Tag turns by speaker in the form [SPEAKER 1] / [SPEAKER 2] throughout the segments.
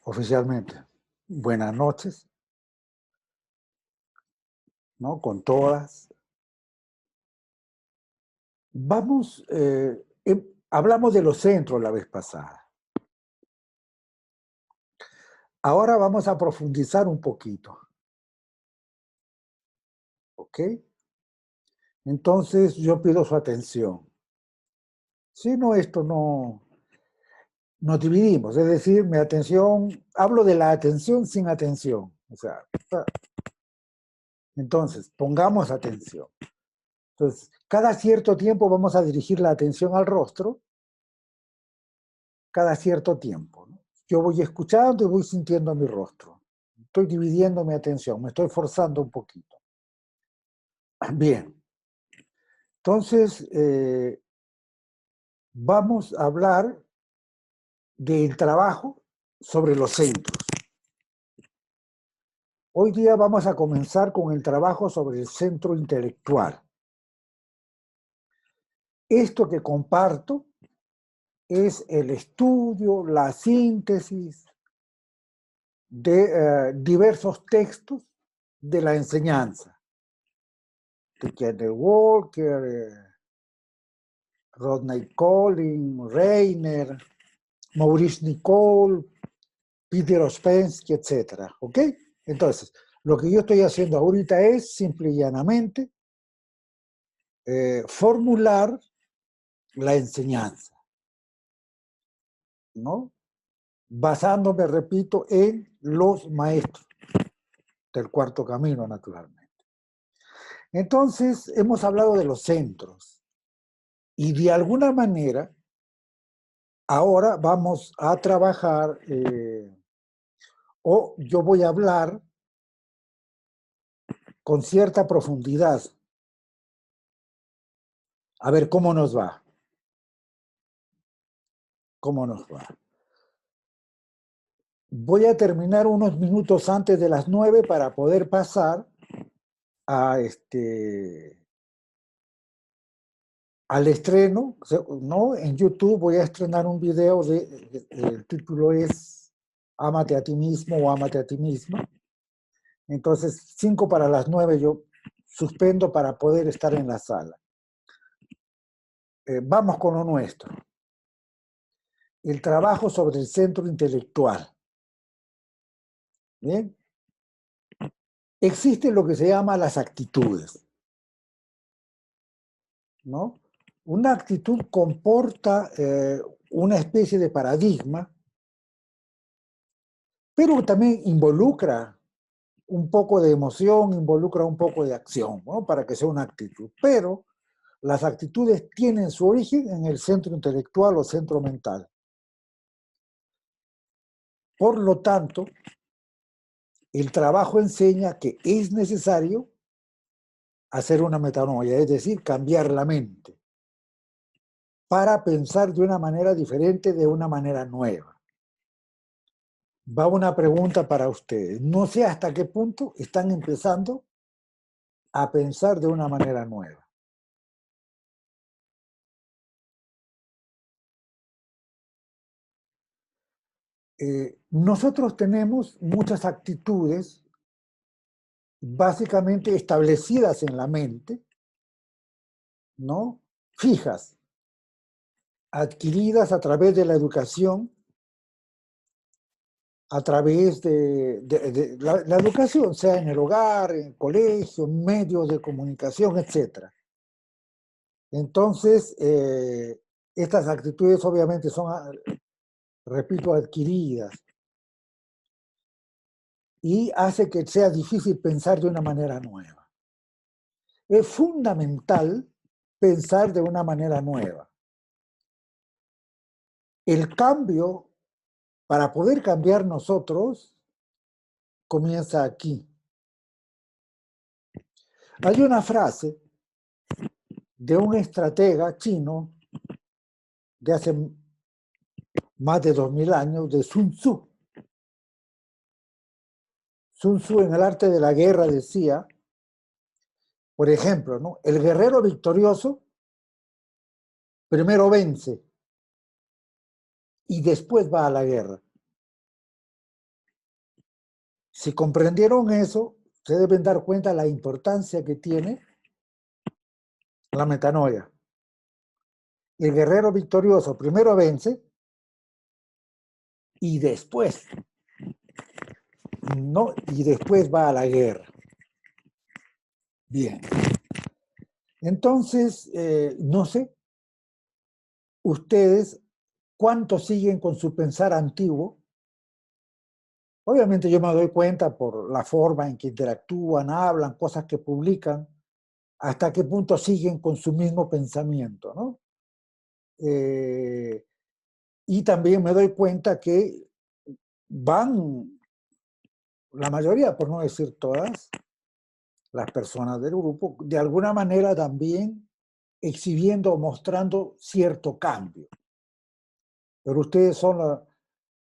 [SPEAKER 1] Oficialmente. Buenas noches, ¿no? Con todas. Vamos, hablamos de los centros la vez pasada. Ahora vamos a profundizar un poquito. ¿Ok? Entonces yo pido su atención. Si no, esto no, nos dividimos. Es decir, mi atención, hablo de la atención sin atención. O sea, entonces, pongamos atención. Entonces, cada cierto tiempo vamos a dirigir la atención al rostro, cada cierto tiempo, ¿no? Yo voy escuchando y voy sintiendo mi rostro. Estoy dividiendo mi atención, me estoy forzando un poquito. Bien, entonces vamos a hablar del trabajo sobre los centros. Hoy día vamos a comenzar con el trabajo sobre el centro intelectual. Esto que comparto es el estudio, la síntesis de diversos textos de la enseñanza. De Kenneth Walker, Rodney Collins, Reiner, Maurice Nicole, Peter Ouspensky, etc. ¿Ok? Entonces, lo que yo estoy haciendo ahorita es simple y llanamente formular la enseñanza, ¿no? Basándome, repito, en los maestros del cuarto camino, naturalmente. Entonces, hemos hablado de los centros y de alguna manera, ahora vamos a trabajar, o yo voy a hablar con cierta profundidad. A ver cómo nos va. ¿Cómo nos va? Voy a terminar unos minutos antes de las 9 para poder pasar a al estreno, ¿no? En YouTube voy a estrenar un video el título es Ámate a ti mismo o Ámate a ti misma. Entonces, 5 para las 9 yo suspendo para poder estar en la sala. Vamos con lo nuestro. El trabajo sobre el centro intelectual. Bien. Existe lo que se llama las actitudes, ¿no? Una actitud comporta una especie de paradigma, pero también involucra un poco de emoción, involucra un poco de acción, ¿no? Para que sea una actitud. Pero las actitudes tienen su origen en el centro intelectual o centro mental. Por lo tanto, el trabajo enseña que es necesario hacer una metanoia, es decir, cambiar la mente para pensar de una manera diferente, de una manera nueva. Va una pregunta para ustedes. No sé hasta qué punto están empezando a pensar de una manera nueva. Nosotros tenemos muchas actitudes básicamente establecidas en la mente, ¿no? Fijas, adquiridas a través de la educación, a través de la educación, sea en el hogar, en el colegio, medios de comunicación, etc. Entonces, estas actitudes obviamente son, repito, adquiridas y hace que sea difícil pensar de una manera nueva. Es fundamental pensar de una manera nueva. El cambio, para poder cambiar nosotros, comienza aquí. Hay una frase de un estratega chino de hace más de 2000 años, de Sun Tzu. Sun Tzu en el arte de la guerra decía, por ejemplo, ¿no? El guerrero victorioso primero vence y después va a la guerra. Si comprendieron eso, se deben dar cuenta de la importancia que tiene la metanoia. El guerrero victorioso primero vence y después, no, y después va a la guerra. Bien. Entonces, no sé, ustedes, ¿cuánto siguen con su pensar antiguo? Obviamente yo me doy cuenta por la forma en que interactúan, hablan, cosas que publican, hasta qué punto siguen con su mismo pensamiento, ¿no? Y también me doy cuenta que van, la mayoría, por no decir todas, las personas del grupo, de alguna manera también exhibiendo o mostrando cierto cambio. Pero ustedes son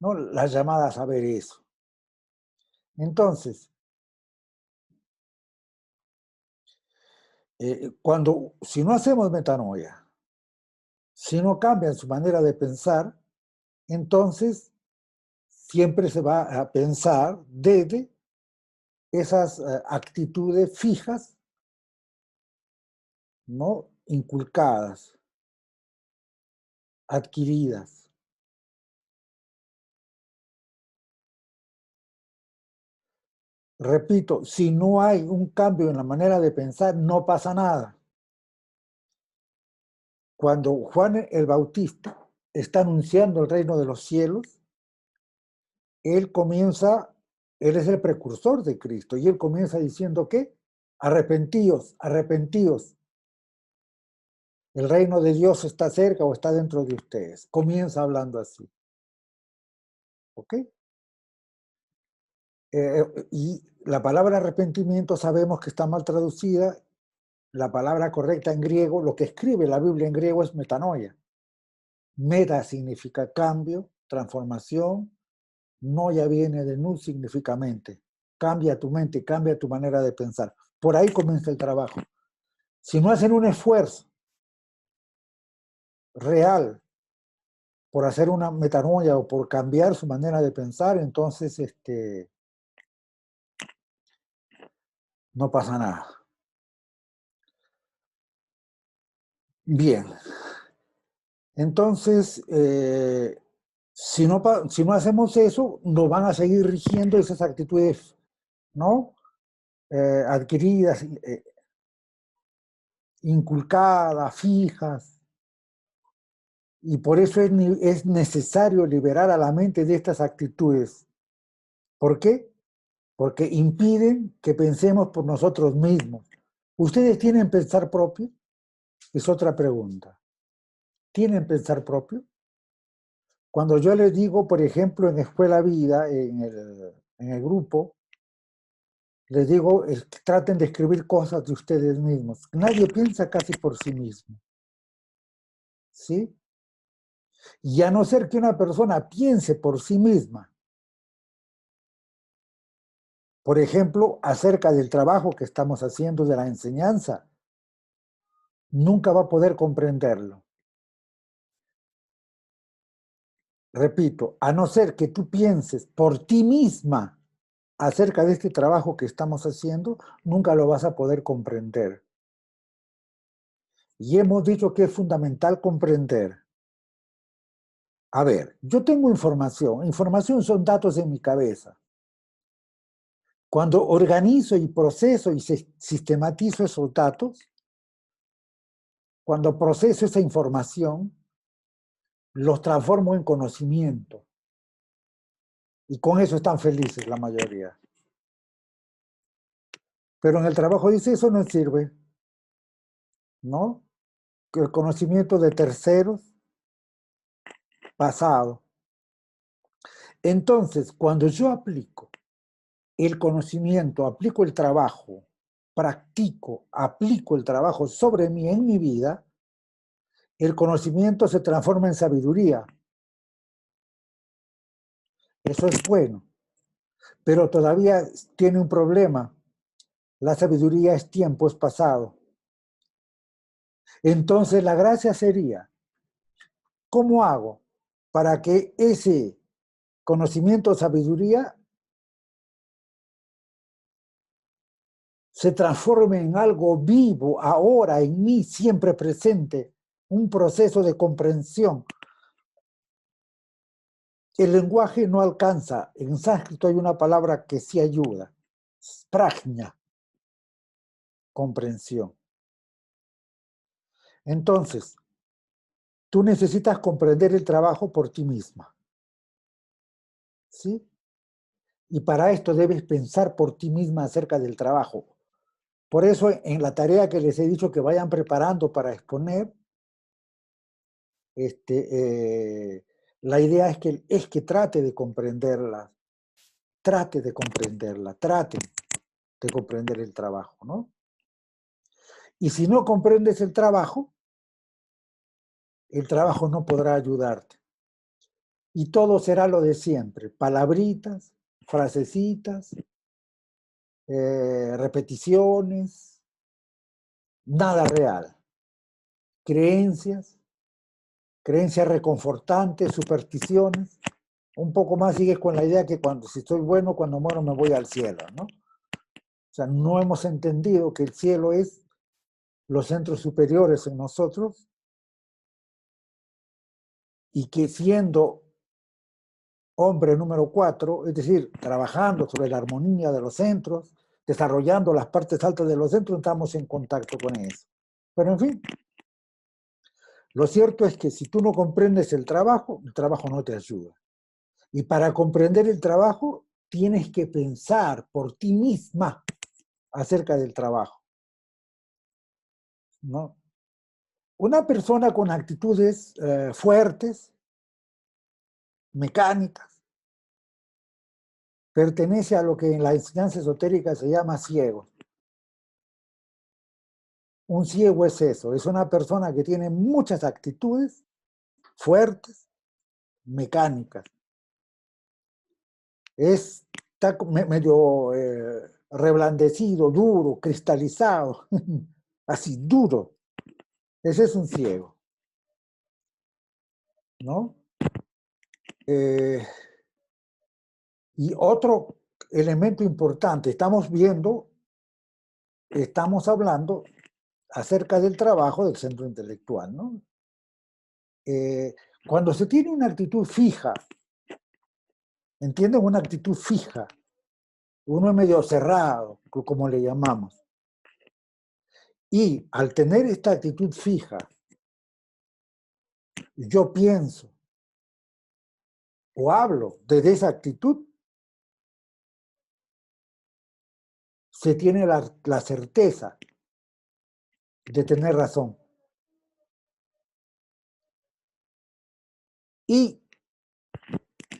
[SPEAKER 1] ¿no?, las llamadas a ver eso. Entonces, si no hacemos metanoia, si no cambian su manera de pensar, entonces siempre se va a pensar desde esas actitudes fijas, ¿no?, inculcadas, adquiridas. Repito, si no hay un cambio en la manera de pensar, no pasa nada. Cuando Juan el Bautista está anunciando el reino de los cielos, él es el precursor de Cristo, y él comienza diciendo que arrepentíos, arrepentíos. El reino de Dios está cerca o está dentro de ustedes. Comienza hablando así. ¿Ok? Y la palabra arrepentimiento sabemos que está mal traducida. La palabra correcta en griego, lo que escribe la Biblia en griego es metanoia. Meta significa cambio, transformación. Noia viene de nu significa mente. Cambia tu mente, cambia tu manera de pensar. Por ahí comienza el trabajo. Si no hacen un esfuerzo real por hacer una metanoia o por cambiar su manera de pensar, entonces no pasa nada. Bien. Entonces, si no hacemos eso, nos van a seguir rigiendo esas actitudes, ¿no?, adquiridas, inculcadas, fijas. Y por eso es necesario liberar a la mente de estas actitudes. ¿Por qué? Porque impiden que pensemos por nosotros mismos. ¿Ustedes tienen pensar propio? Es otra pregunta. ¿Tienen pensar propio? Cuando yo les digo, por ejemplo, en Escuela Vida, en el grupo, les digo, traten de escribir cosas de ustedes mismos. Nadie piensa casi por sí mismo. ¿Sí? Y a no ser que una persona piense por sí misma, por ejemplo, acerca del trabajo que estamos haciendo de la enseñanza, nunca va a poder comprenderlo. Repito, a no ser que tú pienses por ti misma acerca de este trabajo que estamos haciendo, nunca lo vas a poder comprender. Y hemos dicho que es fundamental comprender. A ver, yo tengo información son datos en mi cabeza. Cuando organizo y proceso y sistematizo esos datos, cuando proceso esa información, los transformo en conocimiento. Y con eso están felices la mayoría. Pero en el trabajo dice, eso no sirve, ¿no? El conocimiento de terceros, pasado. Entonces, cuando yo aplico el conocimiento, aplico el trabajo, aplico el trabajo sobre mí en mi vida, el conocimiento se transforma en sabiduría. Eso es bueno, pero todavía tiene un problema. La sabiduría es tiempo, es pasado. Entonces la gracia sería, ¿cómo hago para que ese conocimiento o sabiduría se transforme en algo vivo, ahora, en mí, siempre presente, un proceso de comprensión. El lenguaje no alcanza. En sánscrito hay una palabra que sí ayuda. Prajna, comprensión. Entonces, tú necesitas comprender el trabajo por ti misma. ¿Sí? Y para esto debes pensar por ti misma acerca del trabajo. Por eso, en la tarea que les he dicho que vayan preparando para exponer, la idea es que trate de comprenderla, trate de comprender el trabajo, ¿no? Y si no comprendes el trabajo no podrá ayudarte. Y todo será lo de siempre, palabritas, frasecitas, repeticiones, nada real. Creencias reconfortantes, supersticiones. Un poco más sigues con la idea que si estoy bueno, cuando muero me voy al cielo, ¿no? O sea, no hemos entendido que el cielo es los centros superiores en nosotros y que siendo hombre número 4, es decir, trabajando sobre la armonía de los centros, desarrollando las partes altas de los centros, estamos en contacto con eso. Pero en fin, lo cierto es que si tú no comprendes el trabajo no te ayuda. Y para comprender el trabajo, tienes que pensar por ti misma acerca del trabajo, ¿no? Una persona con actitudes fuertes, mecánicas, pertenece a lo que en la enseñanza esotérica se llama ciego. Un ciego es eso, es una persona que tiene muchas actitudes fuertes, mecánicas. Está medio reblandecido, duro, cristalizado, así duro. Ese es un ciego, ¿no? Y otro elemento importante, estamos hablando acerca del trabajo del centro intelectual, ¿no? Cuando se tiene una actitud fija, ¿entienden? Una actitud fija, uno es medio cerrado, como le llamamos. Y al tener esta actitud fija, yo pienso o hablo desde esa actitud, se tiene la certeza de tener razón. Y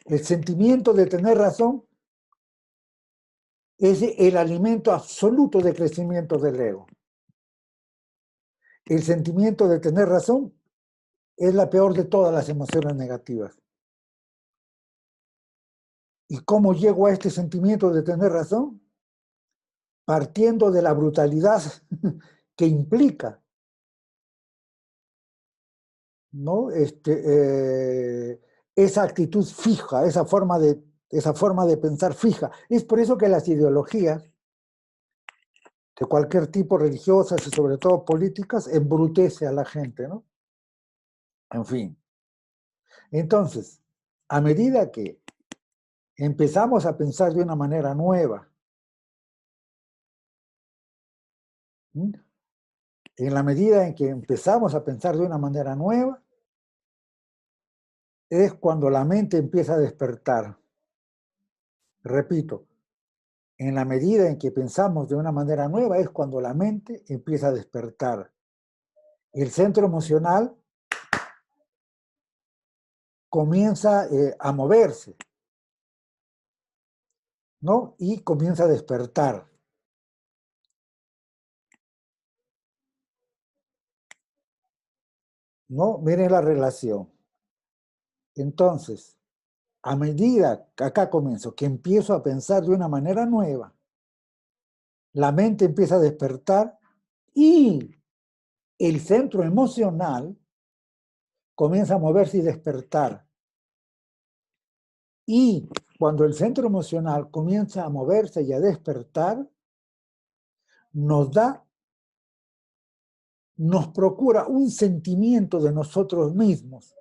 [SPEAKER 1] el sentimiento de tener razón es el alimento absoluto de crecimiento del ego. El sentimiento de tener razón es la peor de todas las emociones negativas. ¿Y cómo llego a este sentimiento de tener razón? Partiendo de la brutalidad que implica, ¿no? Esa actitud fija, esa forma de pensar fija. Es por eso que las ideologías de cualquier tipo, religiosas y sobre todo políticas, embrutece a la gente, ¿no? En fin. Entonces, a medida que empezamos a pensar de una manera nueva, en la medida en que empezamos a pensar de una manera nueva, es cuando la mente empieza a despertar. Repito, en la medida en que pensamos de una manera nueva es cuando la mente empieza a despertar. El centro emocional comienza a moverse, ¿no? Y comienza a despertar. ¿No? Miren la relación. Entonces, a medida que acá comienzo, que empiezo a pensar de una manera nueva, la mente empieza a despertar y el centro emocional comienza a moverse y despertar. Y cuando el centro emocional comienza a moverse y a despertar, nos procura un sentimiento de nosotros mismos.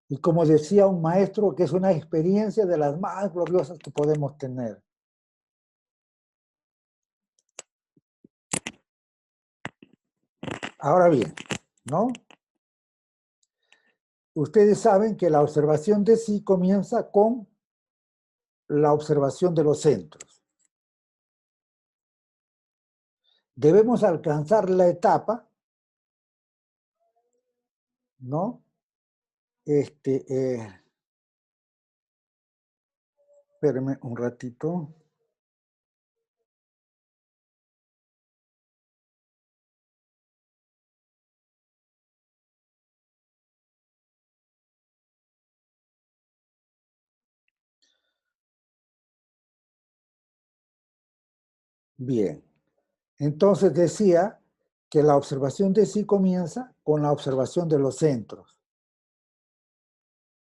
[SPEAKER 1] Y como decía un maestro, que es una experiencia de las más gloriosas que podemos tener. Ahora bien, ¿no? Ustedes saben que la observación de sí comienza con la observación de los centros. Debemos alcanzar la etapa, ¿no? Espérenme un ratito. Bien. Entonces decía que la observación de sí comienza con la observación de los centros.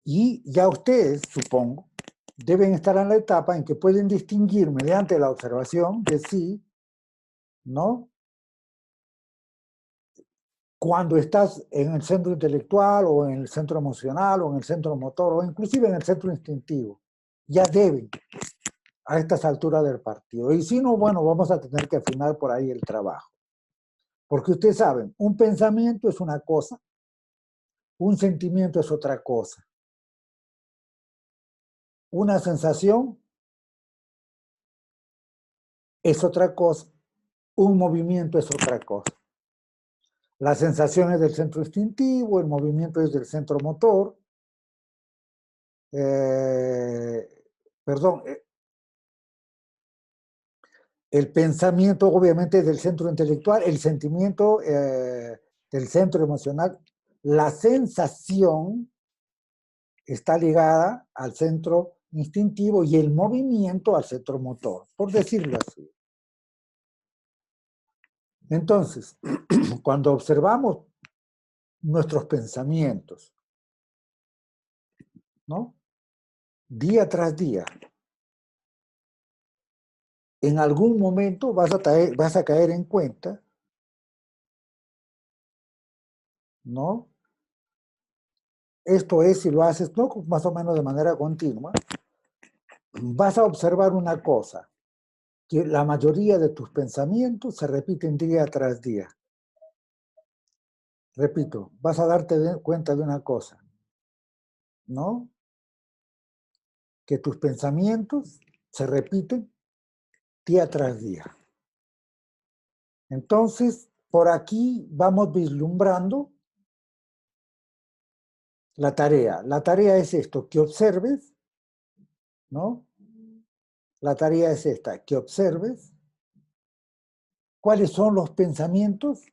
[SPEAKER 1] Y ya ustedes, supongo, deben estar en la etapa en que pueden distinguir mediante la observación de sí, ¿no? Cuando estás en el centro intelectual o en el centro emocional o en el centro motor o inclusive en el centro instintivo. Ya deben a estas alturas del partido. Y si no, bueno, vamos a tener que afinar por ahí el trabajo. Porque ustedes saben, un pensamiento es una cosa, un sentimiento es otra cosa. Una sensación es otra cosa, un movimiento es otra cosa. La sensación es del centro instintivo, el movimiento es del centro motor. Perdón, el pensamiento obviamente es del centro intelectual, el sentimiento del centro emocional. La sensación está ligada al centro instintivo y el movimiento al centro motor, por decirlo así. Entonces, cuando observamos nuestros pensamientos, ¿no? Día tras día, en algún momento vas a caer en cuenta, ¿no? Esto es, si lo haces, ¿no? Más o menos de manera continua, vas a observar una cosa, que la mayoría de tus pensamientos se repiten día tras día. Repito, vas a darte cuenta de una cosa, ¿no? Que tus pensamientos se repiten día tras día. Entonces, por aquí vamos vislumbrando la tarea. La tarea es esto, que observes, ¿no? La tarea es esta, que observes cuáles son los pensamientos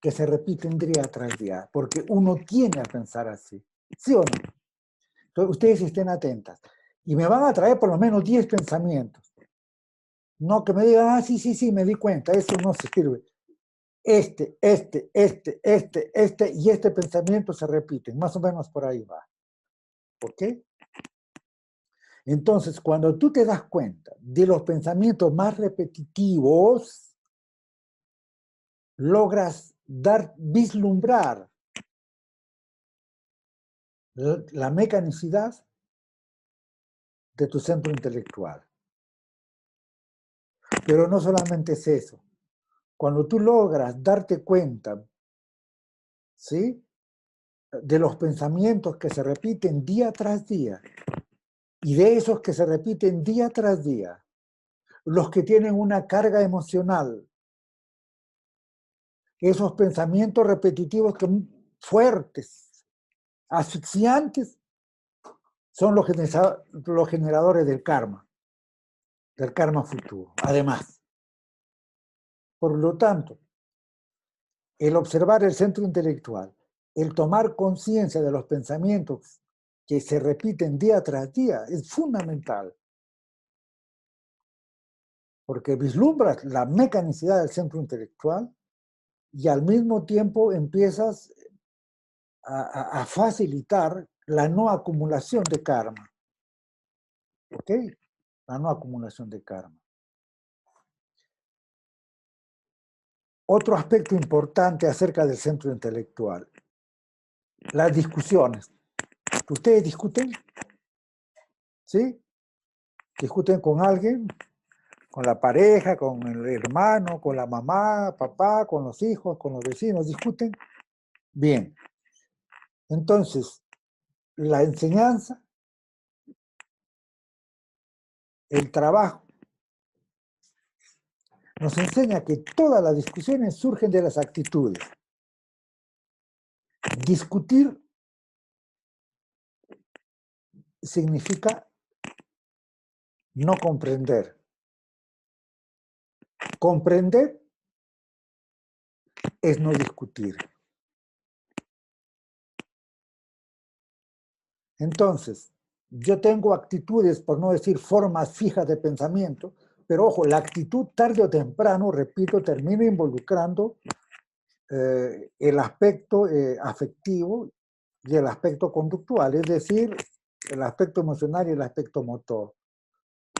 [SPEAKER 1] que se repiten día tras día, porque uno tiene a pensar así, ¿sí o no? Entonces, ustedes estén atentas. Y me van a traer por lo menos 10 pensamientos. No que me digan, ah, sí, sí, sí, me di cuenta, eso no sirve. Este y este pensamiento se repiten, más o menos por ahí va. ¿Ok? Entonces, cuando tú te das cuenta de los pensamientos más repetitivos, logras vislumbrar la mecanicidad de tu centro intelectual. Pero no solamente es eso. Cuando tú logras darte cuenta, ¿sí?, de los pensamientos que se repiten día tras día, y de esos que se repiten día tras día, los que tienen una carga emocional, esos pensamientos repetitivos que fuertes, asfixiantes, son los generadores del karma futuro, además. Por lo tanto, el observar el centro intelectual, el tomar conciencia de los pensamientos que se repiten día tras día, es fundamental. Porque vislumbras la mecanicidad del centro intelectual y al mismo tiempo empiezas a facilitar la no acumulación de karma. ¿Ok? La no acumulación de karma. Otro aspecto importante acerca del centro intelectual, las discusiones. ¿Ustedes discuten? ¿Sí? ¿Discuten con alguien? ¿Con la pareja, con el hermano, con la mamá, papá, con los hijos, con los vecinos? ¿Discuten? Bien. Entonces, la enseñanza, el trabajo, nos enseña que todas las discusiones surgen de las actitudes. Discutir significa no comprender. Comprender es no discutir. Entonces, yo tengo actitudes, por no decir formas fijas de pensamiento, pero ojo, la actitud tarde o temprano, repito, termina involucrando el aspecto afectivo y el aspecto conductual, es decir, el aspecto emocional y el aspecto motor.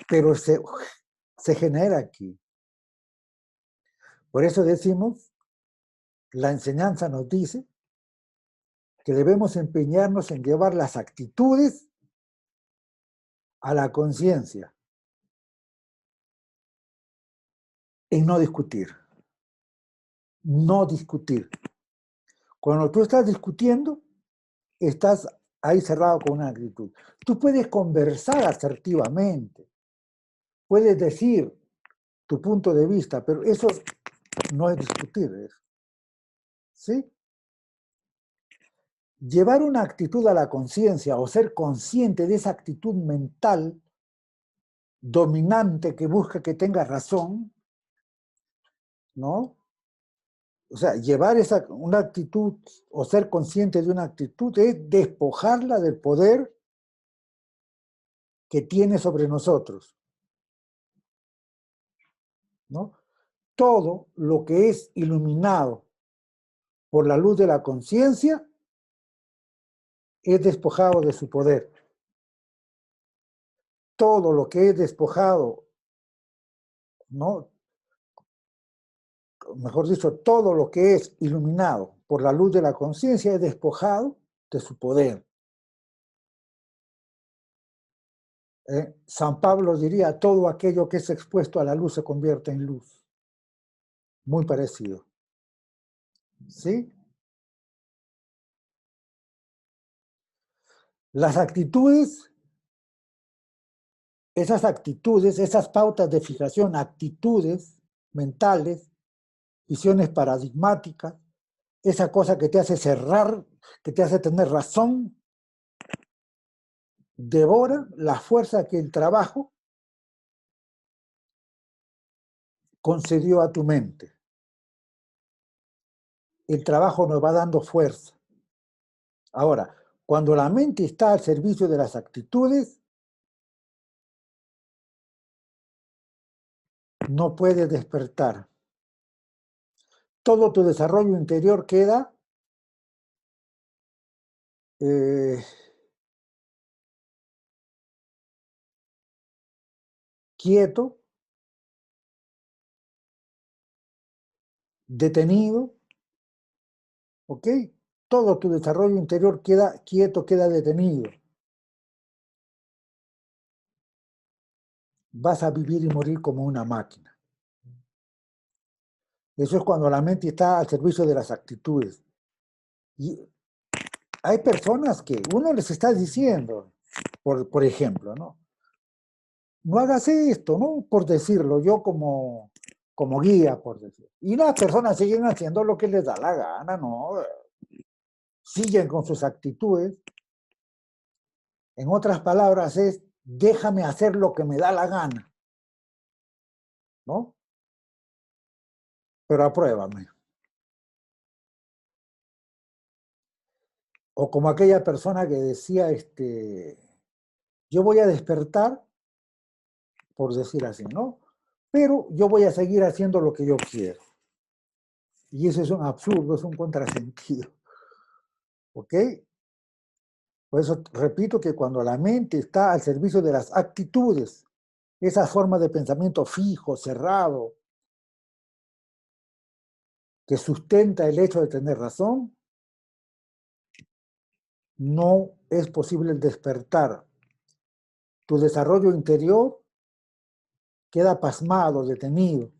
[SPEAKER 1] Pero se genera aquí. Por eso decimos, la enseñanza nos dice que debemos empeñarnos en llevar las actitudes a la conciencia, en no discutir. No discutir. Cuando tú estás discutiendo, estás ahí cerrado con una actitud. Tú puedes conversar asertivamente, puedes decir tu punto de vista, pero eso no es discutir, ¿sí? Llevar una actitud a la conciencia o ser consciente de esa actitud mental dominante que busca que tenga razón, ¿no? O sea, llevar una actitud o ser consciente de una actitud es despojarla del poder que tiene sobre nosotros, ¿no? Todo lo que es iluminado por la luz de la conciencia es despojado de su poder. Todo lo que es despojado, ¿no? Mejor dicho, todo lo que es iluminado por la luz de la conciencia es despojado de su poder. San Pablo diría, todo aquello que es expuesto a la luz se convierte en luz. Muy parecido. ¿Sí? Las actitudes, esas pautas de fijación, actitudes mentales, visiones paradigmáticas, esa cosa que te hace cerrar, que te hace tener razón, devora la fuerza que el trabajo concedió a tu mente. El trabajo nos va dando fuerza. Ahora, cuando la mente está al servicio de las actitudes, no puede despertar. Todo tu desarrollo interior queda quieto, detenido, ¿ok? Todo tu desarrollo interior queda quieto, queda detenido. Vas a vivir y morir como una máquina. Eso es cuando la mente está al servicio de las actitudes. Y hay personas que uno les está diciendo, por ejemplo, ¿no? No hagas esto, ¿no? Por decirlo, yo como guía, por decirlo. Y las personas siguen haciendo lo que les da la gana, ¿no? Siguen con sus actitudes. En otras palabras es, déjame hacer lo que me da la gana, ¿no? Pero apruébame. O como aquella persona que decía, yo voy a despertar, por decir así, ¿no? Pero yo voy a seguir haciendo lo que yo quiero. Y eso es un absurdo, es un contrasentido. ¿Ok? Por eso repito que cuando la mente está al servicio de las actitudes, esa forma de pensamiento fijo, cerrado, que sustenta el hecho de tener razón, no es posible el despertar. Tu desarrollo interior queda pasmado, detenido.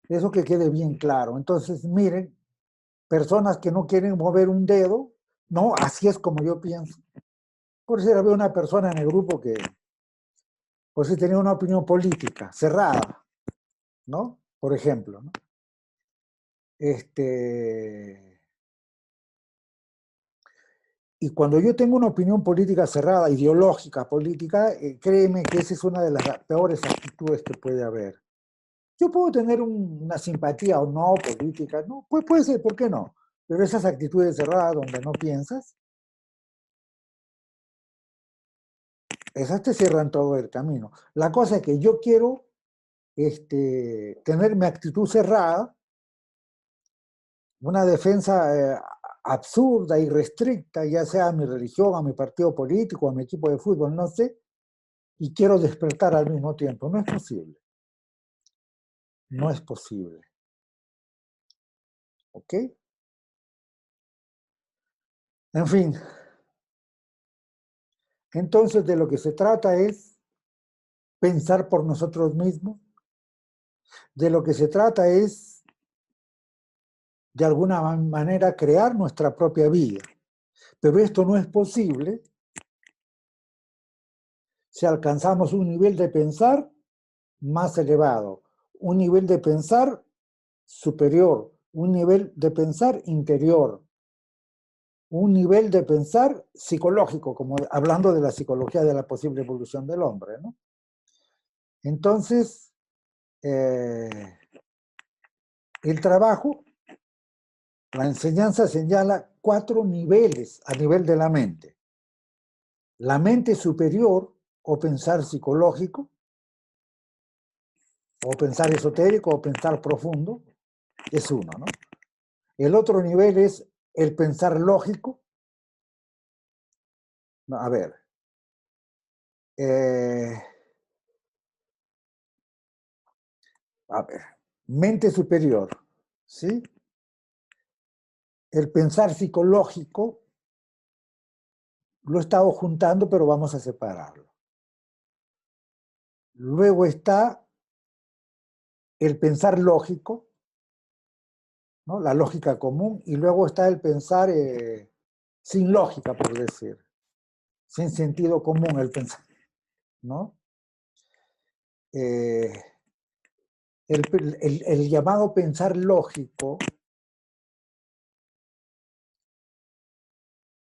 [SPEAKER 1] Eso que quede bien claro. Entonces, miren, personas que no quieren mover un dedo, no, así es como yo pienso. Por eso había una persona en el grupo que, pues sí tenía una opinión política cerrada, ¿no? Por ejemplo, ¿no? Y cuando yo tengo una opinión política cerrada, ideológica, política, créeme que esa es una de las peores actitudes que puede haber. Yo puedo tener una simpatía o no política, ¿no? Pues puede ser, ¿por qué no? Pero esas actitudes cerradas donde no piensas, esas te cierran todo el camino. La cosa es que yo quiero tener mi actitud cerrada, una defensa absurda, irrestricta, ya sea a mi religión, a mi partido político, a mi equipo de fútbol, no sé, y quiero despertar al mismo tiempo. No es posible. No es posible. ¿Ok? En fin. Entonces, de lo que se trata es pensar por nosotros mismos. De lo que se trata es, de alguna manera, crear nuestra propia vida. Pero esto no es posible si alcanzamos un nivel de pensar más elevado, un nivel de pensar superior, un nivel de pensar interior, un nivel de pensar psicológico, como hablando de la psicología de la posible evolución del hombre, ¿no? Entonces, el trabajo, la enseñanza señala 4 niveles a nivel de la mente. La mente superior, o pensar psicológico, o pensar esotérico, o pensar profundo, es uno, ¿no? El otro nivel es el pensar lógico. No, a ver, mente superior, ¿sí? El pensar psicológico lo he estado juntando, pero vamos a separarlo. Luego está el pensar lógico, ¿no? La lógica común, y luego está el pensar sin lógica, por decir, sin sentido común, el pensar, ¿no? El llamado pensar lógico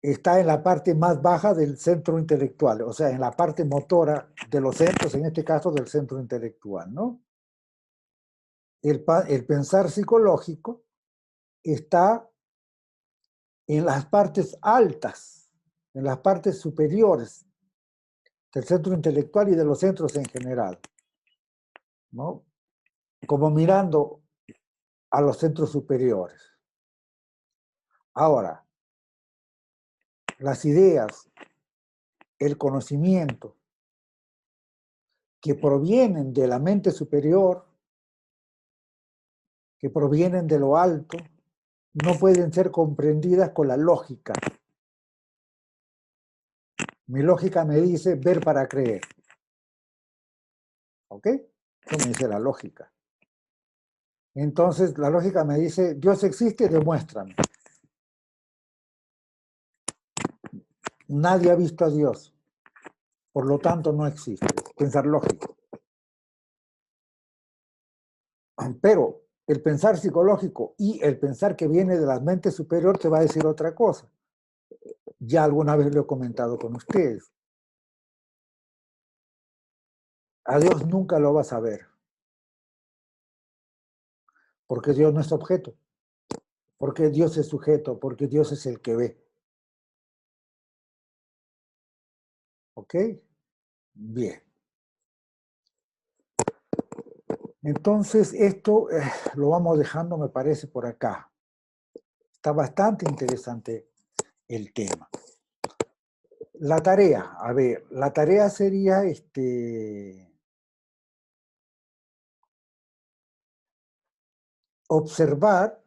[SPEAKER 1] está en la parte más baja del centro intelectual, o sea, en la parte motora de los centros, en este caso del centro intelectual, ¿no? El pensar psicológico está en las partes altas, en las partes superiores del centro intelectual y de los centros en general, ¿no? Como mirando a los centros superiores. Ahora, las ideas, el conocimiento que provienen de la mente superior, que provienen de lo alto, no pueden ser comprendidas con la lógica. Mi lógica me dice ver para creer. ¿Ok? Eso me dice la lógica. Entonces, la lógica me dice, Dios existe, demuéstrame. Nadie ha visto a Dios. Por lo tanto, no existe. Pensar lógico. Pero el pensar psicológico y el pensar que viene de la mente superior te va a decir otra cosa. Ya alguna vez lo he comentado con ustedes. A Dios nunca lo vas a ver. Porque Dios no es objeto. Porque Dios es sujeto. Porque Dios es el que ve. ¿Ok? Bien. Entonces, esto lo vamos dejando, me parece, por acá. Está bastante interesante el tema. La tarea, a ver, la tarea sería observar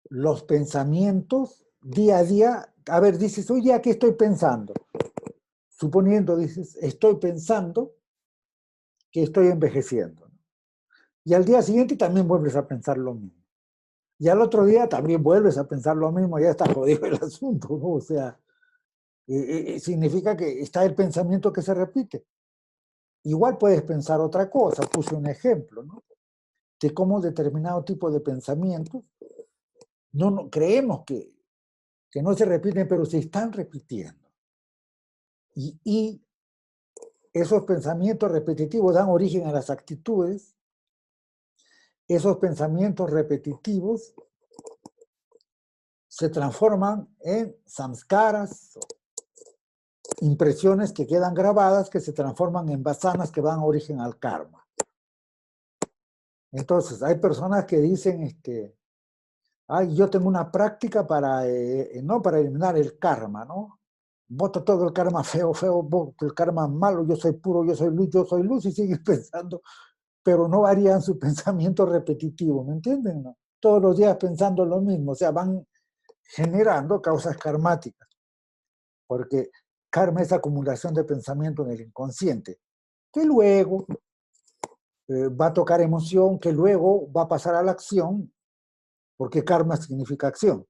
[SPEAKER 1] los pensamientos día a día. A ver, dices, oye, ¿a qué estoy pensando? Suponiendo, dices, estoy pensando que estoy envejeciendo. Y al día siguiente también vuelves a pensar lo mismo. Y al otro día también vuelves a pensar lo mismo, ya está jodido el asunto, ¿no? O sea, significa que está el pensamiento que se repite. Igual puedes pensar otra cosa, puse un ejemplo, ¿no? De cómo determinado tipo de pensamientos, no creemos que no se repiten, pero se están repitiendo. Y esos pensamientos repetitivos dan origen a las actitudes. Esos pensamientos repetitivos se transforman en samskaras, impresiones que quedan grabadas, que se transforman en vasanas que dan origen al karma. Entonces, hay personas que dicen, ay, yo tengo una práctica no para eliminar el karma, ¿no? Voto todo el karma feo, voto el karma malo, yo soy puro, yo soy luz, y siguen pensando, pero no varían su pensamiento repetitivo, ¿me entienden? ¿No? Todos los días pensando lo mismo, o sea, van generando causas karmáticas, porque karma es acumulación de pensamiento en el inconsciente, que luego va a tocar emoción, que luego va a pasar a la acción, porque karma significa acción,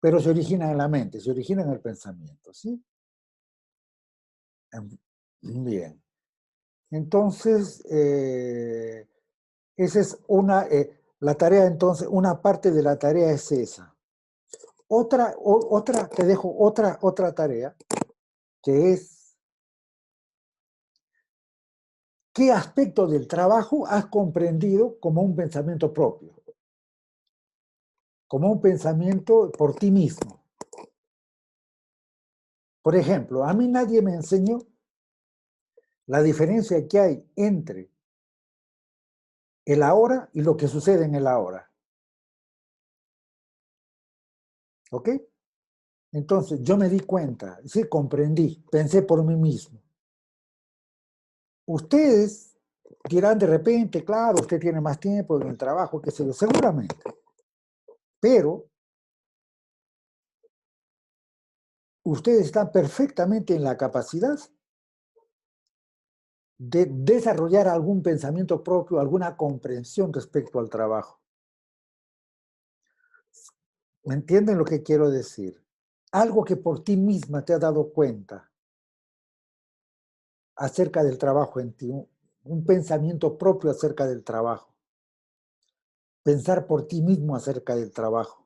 [SPEAKER 1] pero se origina en la mente, se origina en el pensamiento, ¿sí? Bien. Entonces, esa es la tarea, entonces, una parte de la tarea es esa. Te dejo otra tarea, que es, ¿qué aspecto del trabajo has comprendido como un pensamiento propio? Como un pensamiento por ti mismo. Por ejemplo, a mí nadie me enseñó la diferencia que hay entre el ahora y lo que sucede en el ahora. ¿Ok? Entonces yo me di cuenta, sí, comprendí, pensé por mí mismo. Ustedes dirán de repente, claro, usted tiene más tiempo en el trabajo, qué sé yo, seguramente. Pero ustedes están perfectamente en la capacidad de desarrollar algún pensamiento propio, alguna comprensión respecto al trabajo. ¿Me entienden lo que quiero decir? Algo que por ti misma te has dado cuenta acerca del trabajo en ti, un pensamiento propio acerca del trabajo, pensar por ti mismo acerca del trabajo.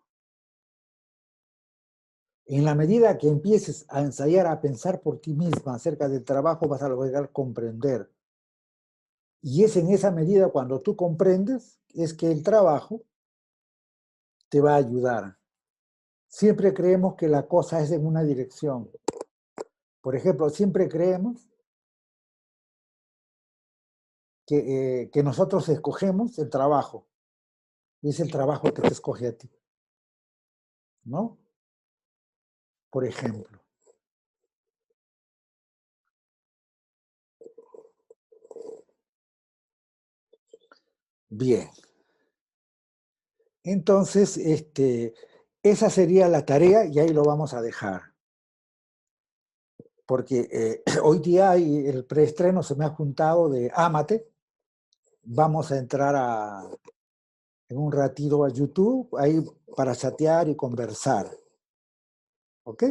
[SPEAKER 1] En la medida que empieces a ensayar a pensar por ti misma acerca del trabajo, vas a lograr comprender. Y es en esa medida cuando tú comprendes, es que el trabajo te va a ayudar. Siempre creemos que la cosa es en una dirección. Por ejemplo, siempre creemos que nosotros escogemos el trabajo. Y es el trabajo que te escoge a ti, ¿no? Por ejemplo. Bien. Entonces, esa sería la tarea y ahí lo vamos a dejar. Porque hoy día el preestreno se me ha juntado de Ámate. Vamos a entrar en un ratito a YouTube, ahí para chatear y conversar. ¿Ok?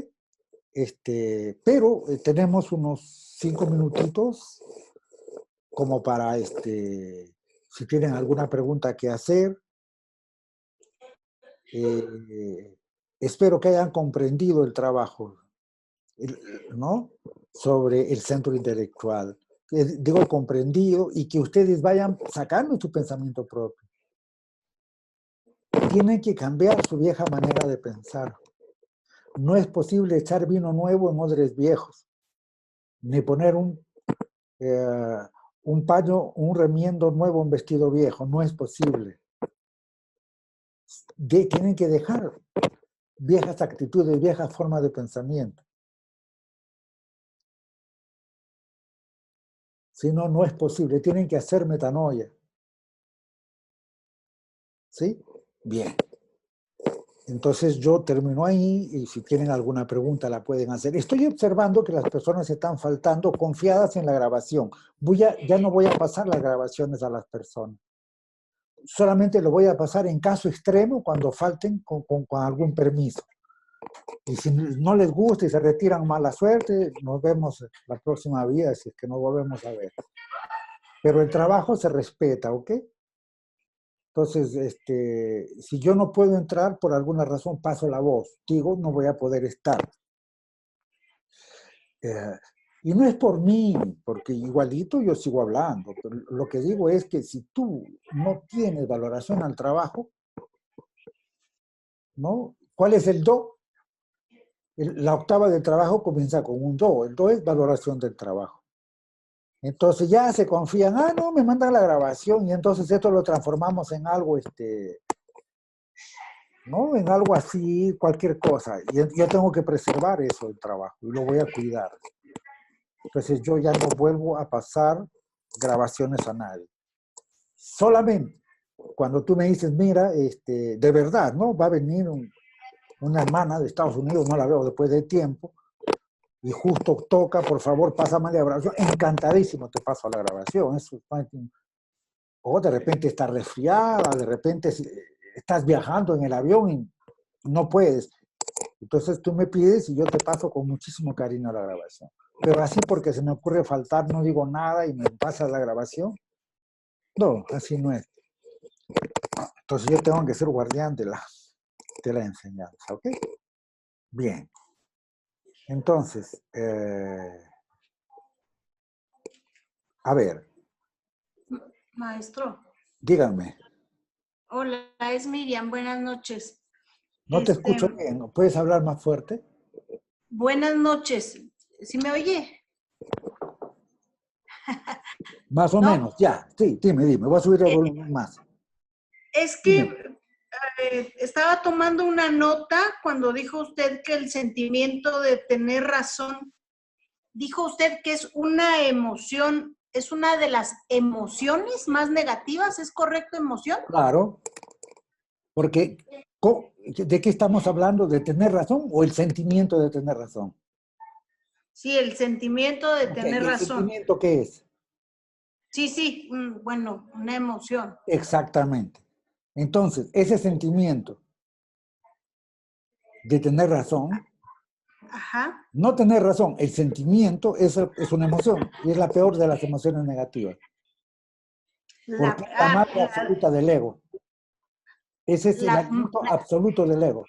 [SPEAKER 1] Pero tenemos unos 5 minutitos como para, si tienen alguna pregunta que hacer. Espero que hayan comprendido el trabajo, ¿no? Sobre el centro intelectual. Digo comprendido y que ustedes vayan sacando su pensamiento propio. Tienen que cambiar su vieja manera de pensar. No es posible echar vino nuevo en odres viejos, ni poner un paño, un remiendo nuevo en vestido viejo. No es posible. Tienen que dejar viejas actitudes, viejas formas de pensamiento. Si no, no es posible. Tienen que hacer metanoia. ¿Sí? Bien. Entonces yo termino ahí y si tienen alguna pregunta la pueden hacer. Estoy observando que las personas están faltando confiadas en la grabación. Ya no voy a pasar las grabaciones a las personas. Solamente lo voy a pasar en caso extremo cuando falten con algún permiso. Y si no les gusta y se retiran, mala suerte, nos vemos la próxima vida si es que nos volvemos a ver. Pero el trabajo se respeta, ¿ok? Entonces, si yo no puedo entrar, por alguna razón paso la voz. Digo, no voy a poder estar. Y no es por mí, porque igualito yo sigo hablando. Pero lo que digo es que si tú no tienes valoración al trabajo, ¿no? ¿Cuál es el do? La octava del trabajo comienza con un do. El do es valoración del trabajo. Entonces ya se confían, no, me mandan la grabación y entonces esto lo transformamos en algo, ¿no? En algo así, cualquier cosa. Y yo tengo que preservar eso del trabajo y lo voy a cuidar. Entonces yo ya no vuelvo a pasar grabaciones a nadie. Solamente cuando tú me dices, mira, de verdad, ¿no? Va a venir una hermana de Estados Unidos, no la veo después de tiempo, y justo toca, por favor, pásame la grabación. Encantadísimo te paso la grabación. Eso, o de repente estás resfriada, de repente estás viajando en el avión y no puedes. Entonces tú me pides y yo te paso con muchísimo cariño la grabación. Pero así porque se me ocurre faltar, no digo nada y me pasas la grabación. No, así no es. Entonces yo tengo que ser guardián de la enseñanza, ¿ok? Bien. Entonces, a ver,
[SPEAKER 2] Maestro.
[SPEAKER 1] díganme.
[SPEAKER 2] Hola, es Miriam, buenas noches.
[SPEAKER 1] No te escucho bien, ¿puedes hablar más fuerte?
[SPEAKER 2] Buenas noches, ¿sí me oye?
[SPEAKER 1] Más o
[SPEAKER 2] No,
[SPEAKER 1] menos, ya, sí, dime, voy a subir el volumen más.
[SPEAKER 2] es
[SPEAKER 1] Dime.
[SPEAKER 2] que estaba tomando una nota cuando dijo usted que el sentimiento de tener razón, dijo usted que es una emoción, es una de las emociones más negativas, ¿es correcto, emoción?
[SPEAKER 1] Claro, porque ¿de qué estamos hablando? ¿De tener razón o el sentimiento de tener razón?
[SPEAKER 2] Sí, el sentimiento de
[SPEAKER 1] Ok,
[SPEAKER 2] tener
[SPEAKER 1] ¿y el
[SPEAKER 2] razón.
[SPEAKER 1] sentimiento qué es?
[SPEAKER 2] Sí, sí, bueno, una emoción.
[SPEAKER 1] Exactamente. Entonces, ese sentimiento de tener razón,
[SPEAKER 2] Ajá.
[SPEAKER 1] no tener razón, el sentimiento es una emoción y es la peor de las emociones negativas, porque es la madre absoluta del ego. Ese es el
[SPEAKER 2] la,
[SPEAKER 1] alimento absoluto del ego,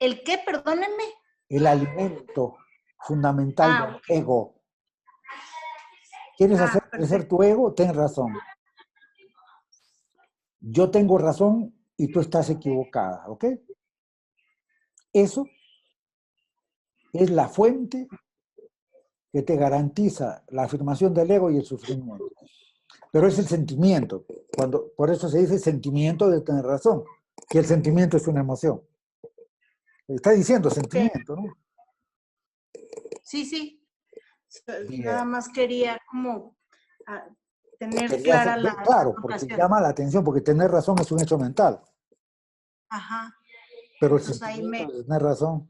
[SPEAKER 2] ¿El qué? Perdónenme.
[SPEAKER 1] el alimento fundamental del
[SPEAKER 2] Ok.
[SPEAKER 1] ego. ¿Quieres hacer crecer
[SPEAKER 2] Perfecto.
[SPEAKER 1] tu ego? Ten razón. Yo tengo razón y tú estás equivocada, ¿ok? Eso es la fuente que te garantiza la afirmación del ego y el sufrimiento. Pero es el sentimiento. Por eso se dice sentimiento de tener razón, que el sentimiento es una emoción. Está diciendo sentimiento, ¿no?
[SPEAKER 2] Sí, sí. Nada
[SPEAKER 1] Bien.
[SPEAKER 2] más quería como tener
[SPEAKER 1] Quería
[SPEAKER 2] clara
[SPEAKER 1] saber,
[SPEAKER 2] la
[SPEAKER 1] claro, porque
[SPEAKER 2] situación.
[SPEAKER 1] llama la atención, porque tener razón es un hecho mental,
[SPEAKER 2] Ajá.
[SPEAKER 1] pero el
[SPEAKER 2] Entonces ahí
[SPEAKER 1] sentimiento de tener razón,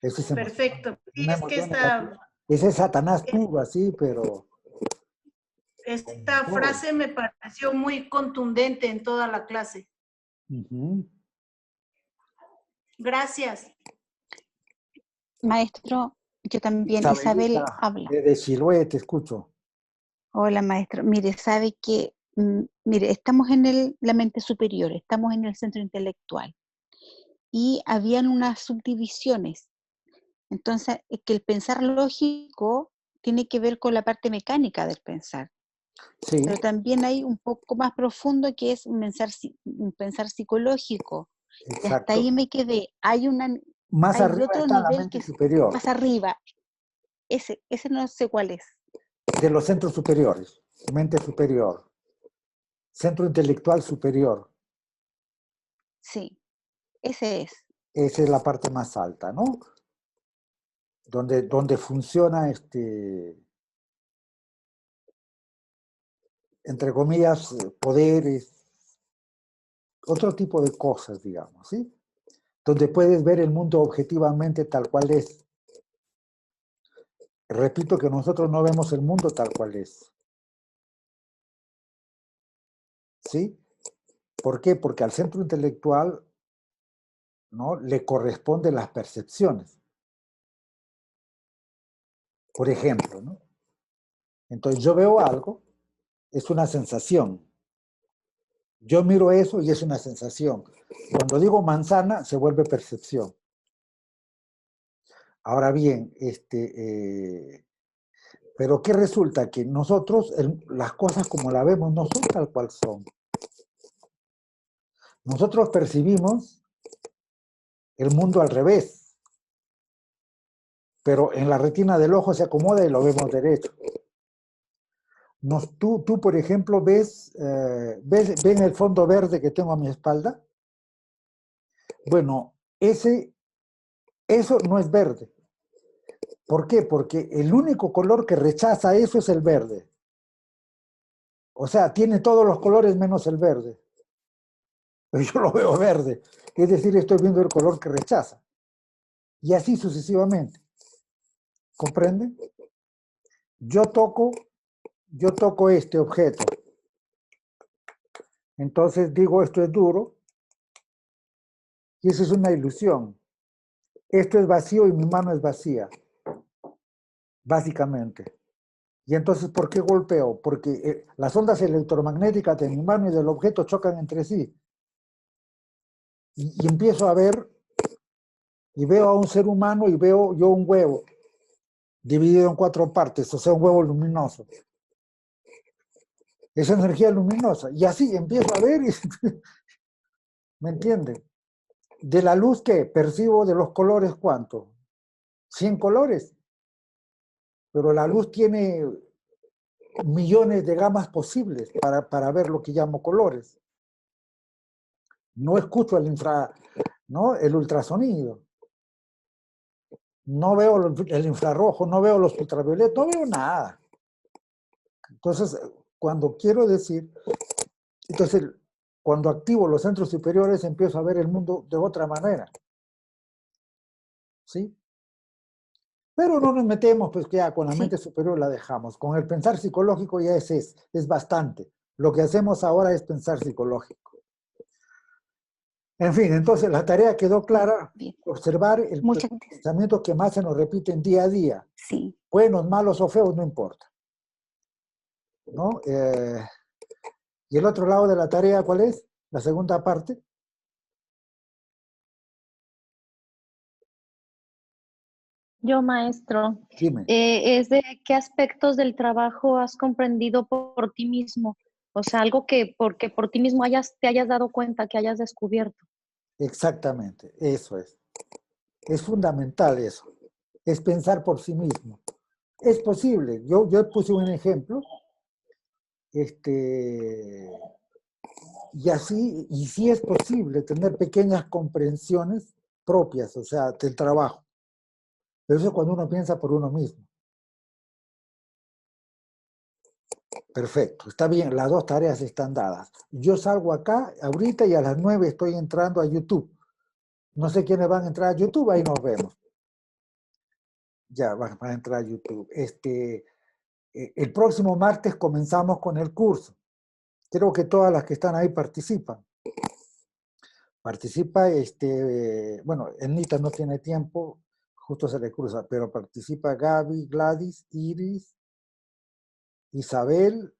[SPEAKER 1] eso es emoción,
[SPEAKER 2] Perfecto. Sí,
[SPEAKER 1] una
[SPEAKER 2] es que
[SPEAKER 1] emoción negativa. Ese es Satanás puro, así, pero con
[SPEAKER 2] esta
[SPEAKER 1] todo.
[SPEAKER 2] frase me pareció muy contundente en toda la clase.
[SPEAKER 1] Uh-huh.
[SPEAKER 2] Gracias.
[SPEAKER 3] Maestro, yo también, Isabel
[SPEAKER 1] Isabelita,
[SPEAKER 3] habla.
[SPEAKER 1] de Chiloé, te escucho.
[SPEAKER 3] Hola, maestro. Mire, sabe que, mire, estamos en la mente superior, estamos en el centro intelectual y habían unas subdivisiones. Entonces, es que el pensar lógico tiene que ver con la parte mecánica del pensar,
[SPEAKER 1] Sí,
[SPEAKER 3] pero también hay un poco más profundo que es un pensar psicológico. Y hasta
[SPEAKER 1] exacto.
[SPEAKER 3] ahí me quedé.
[SPEAKER 1] Más
[SPEAKER 3] Hay
[SPEAKER 1] arriba
[SPEAKER 3] otro
[SPEAKER 1] está la
[SPEAKER 3] nivel que
[SPEAKER 1] mente
[SPEAKER 3] es
[SPEAKER 1] superior,
[SPEAKER 3] más arriba. Ese no sé cuál es.
[SPEAKER 1] de los centros superiores, mente superior, centro intelectual superior.
[SPEAKER 3] Sí, ese es.
[SPEAKER 1] Esa es la parte más alta, ¿no? Donde funciona, entre comillas, poderes, otro tipo de cosas, digamos, ¿sí? Donde puedes ver el mundo objetivamente tal cual es. Repito que nosotros no vemos el mundo tal cual es. ¿Sí? ¿Por qué? Porque al centro intelectual, ¿no?, le corresponden las percepciones. Por ejemplo, ¿no? Entonces yo veo algo, es una sensación. Yo miro eso y es una sensación. Cuando digo manzana, se vuelve percepción. Ahora bien, pero ¿qué resulta? Que nosotros, las cosas como las vemos, no son tal cual son. Nosotros percibimos el mundo al revés, pero en la retina del ojo se acomoda y lo vemos derecho. Tú, por ejemplo, ves el fondo verde que tengo a mi espalda. Bueno, eso no es verde. ¿Por qué? Porque el único color que rechaza eso es el verde. O sea, tiene todos los colores menos el verde. Yo lo veo verde. Es decir, estoy viendo el color que rechaza. Y así sucesivamente. ¿Comprenden? Yo toco este objeto. Entonces digo, esto es duro. Y eso es una ilusión. Esto es vacío y mi mano es vacía. Básicamente. Y entonces, ¿por qué golpeo? Porque las ondas electromagnéticas de mi mano y del objeto chocan entre sí. Y empiezo a ver, y veo a un ser humano y veo yo un huevo dividido en 4 partes, o sea, un huevo luminoso. Es energía luminosa. Y así empiezo a ver y ¿me entienden? De la luz que percibo de los colores, ¿cuánto? 100 colores. Pero la luz tiene millones de gamas posibles para ver lo que llamo colores. No escucho el ultrasonido. No veo el infrarrojo, no veo los ultravioletas, no veo nada. Entonces, cuando quiero decir, cuando activo los centros superiores, empiezo a ver el mundo de otra manera. ¿Sí? Pero no nos metemos, pues que ya con la mente superior la dejamos. Con el pensar psicológico ya es bastante. Lo que hacemos ahora es pensar psicológico. En fin, entonces la tarea quedó clara. Bien. Observar el pensamiento que más se nos repiten día a día.
[SPEAKER 3] Sí.
[SPEAKER 1] Buenos, malos o feos, no importa. ¿No? ¿Y el otro lado de la tarea cuál es? La segunda parte.
[SPEAKER 4] Yo, maestro,
[SPEAKER 1] Dime.
[SPEAKER 4] es de qué aspectos del trabajo has comprendido por ti mismo, o sea, algo que porque por ti mismo te hayas dado cuenta, que hayas descubierto.
[SPEAKER 1] Exactamente, eso es. Es fundamental eso, es pensar por sí mismo. Es posible, yo puse un ejemplo, y sí es posible tener pequeñas comprensiones propias, o sea, del trabajo. Pero eso es cuando uno piensa por uno mismo. Perfecto, está bien, las 2 tareas están dadas. Yo salgo acá ahorita y a las 9 estoy entrando a YouTube. No sé quiénes van a entrar a YouTube, ahí nos vemos. Ya, van a entrar a YouTube. El próximo martes comenzamos con el curso. Creo que todas las que están ahí participan. Participa, bueno, Enita no tiene tiempo, justo se le cruza, pero participa Gaby, Gladys, Iris, Isabel,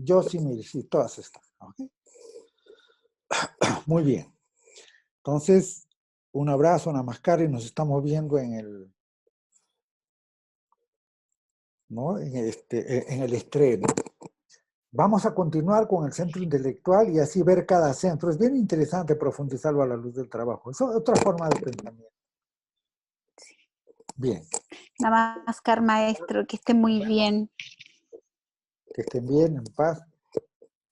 [SPEAKER 1] Josimir, sí, todas están. ¿Okay? Muy bien. Entonces, un abrazo, namaskar, y nos estamos viendo en el, ¿no? en el estreno. Vamos a continuar con el centro intelectual y así ver cada centro. Es bien interesante profundizarlo a la luz del trabajo. Es otra forma de pensamiento. Bien.
[SPEAKER 3] Namaskar, maestro, que esté muy bien.
[SPEAKER 1] Que estén bien, en paz,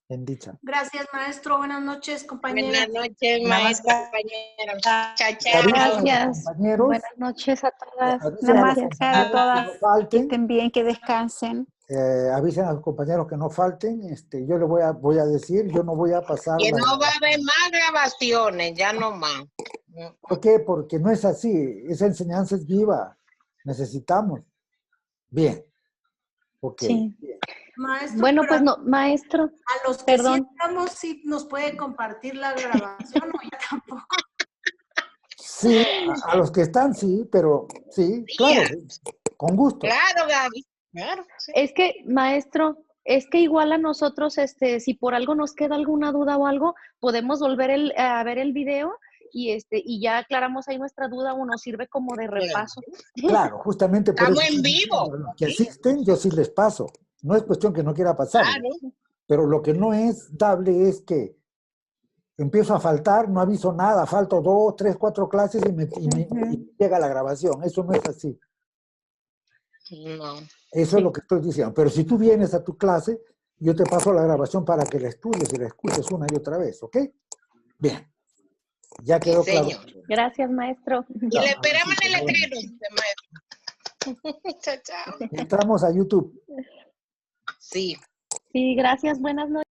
[SPEAKER 1] en dicha.
[SPEAKER 2] Gracias, maestro. Buenas noches, compañeros.
[SPEAKER 5] Buenas noches, maestro, compañeros. Chao, chao.
[SPEAKER 3] Gracias.
[SPEAKER 1] Compañeros.
[SPEAKER 3] Buenas noches a todas.
[SPEAKER 1] Gracias.
[SPEAKER 3] Namaskar a todas.
[SPEAKER 1] No falten.
[SPEAKER 3] Que estén bien, que descansen.
[SPEAKER 1] avisen a los compañeros que no falten. Yo le voy a decir, yo no voy a pasar
[SPEAKER 5] Que
[SPEAKER 1] la
[SPEAKER 5] no va a
[SPEAKER 1] grabación.
[SPEAKER 5] haber más grabaciones, ya no más.
[SPEAKER 1] ¿Por qué? Porque no es así. Esa enseñanza es viva. Necesitamos. Bien. Ok.
[SPEAKER 4] Sí.
[SPEAKER 1] Bien.
[SPEAKER 2] Maestro,
[SPEAKER 4] Bueno,
[SPEAKER 2] pero
[SPEAKER 4] pues no, maestro,
[SPEAKER 2] a los que sí
[SPEAKER 4] perdón.
[SPEAKER 2] estamos, sí nos puede compartir la grabación o ya tampoco.
[SPEAKER 1] Sí, a los que están, sí, pero sí, claro, con gusto.
[SPEAKER 5] Claro, Gaby. Claro, sí.
[SPEAKER 4] Es que, maestro, es que igual a nosotros, si por algo nos queda alguna duda o algo, podemos volver a ver el video y ya aclaramos ahí nuestra duda o nos sirve como de repaso.
[SPEAKER 1] Claro, justamente por eso
[SPEAKER 5] Estamos en
[SPEAKER 1] estoy diciendo,
[SPEAKER 5] vivo.
[SPEAKER 1] a los que asisten, yo sí les paso. No es cuestión que no quiera pasarlo,
[SPEAKER 5] Claro.
[SPEAKER 1] pero lo que no es dable es que empiezo a faltar, no aviso nada, falto 2, 3, 4 clases y llega la grabación. Eso no es así.
[SPEAKER 5] No.
[SPEAKER 1] Eso es lo que estoy diciendo. Pero si tú vienes a tu clase, yo te paso la grabación para que la estudies y la escuches una y otra vez, ¿ok? Bien. Ya
[SPEAKER 5] Sí,
[SPEAKER 1] quedó claro.
[SPEAKER 5] señor.
[SPEAKER 4] Gracias, maestro.
[SPEAKER 5] Y le esperamos en el
[SPEAKER 1] Bueno,
[SPEAKER 5] letrero, maestro. Chao, chao.
[SPEAKER 1] entramos a YouTube.
[SPEAKER 5] Sí.
[SPEAKER 4] Sí, gracias, buenas noches.